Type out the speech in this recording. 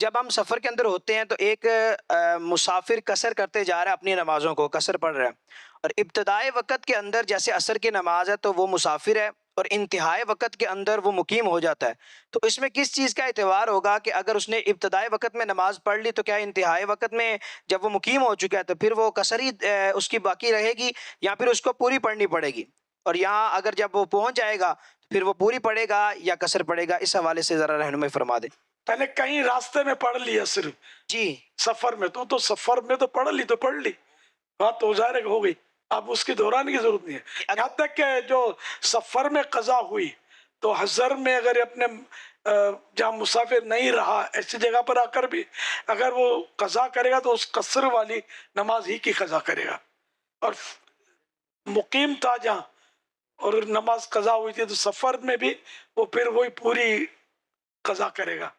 जब हम सफ़र के अंदर होते हैं तो एक मुसाफ़िर कसर करते जा रहा है, अपनी नमाज़ों को कसर पढ़ रहा है और इब्तिदाई वक़्त के अंदर जैसे असर की नमाज़ है तो वो मुसाफ़िर है और इंतहाई वक़्त के अंदर वो मुकीम हो जाता है। तो इसमें किस चीज़ का एतबार होगा कि अगर उसने इब्तिदाई वक़्त में नमाज़ पढ़ ली तो क्या इंतहाई वक़्त में जब वो मुकीम हो चुका है तो फिर वो कसर ही उसकी बाकी रहेगी या फिर उसको पूरी पढ़नी पड़ेगी? और यहाँ अगर जब वो पहुँच जाएगा तो फिर वो पूरी पढ़ेगा या कसर पढ़ेगा? इस हवाले से ज़रा रहनुमाई फ़रमा दें। मैंने कहीं रास्ते में पढ़ लिया सिर्फ, जी। सफर में तो सफर में तो पढ़ ली, बात तो ज़ाहिर हो गई। अब उसकी दोहराने की जरूरत नहीं है। अग यहाँ तक कि जो सफर में कज़ा हुई तो हज़र में अगर अपने जहाँ मुसाफिर नहीं रहा ऐसी जगह पर आकर भी अगर वो कज़ा करेगा तो उस कसर वाली नमाज ही की कज़ा करेगा। और मुकीम था जहाँ और नमाज कज़ा हुई थी तो सफ़र में भी वो फिर वही पूरी कज़ा करेगा।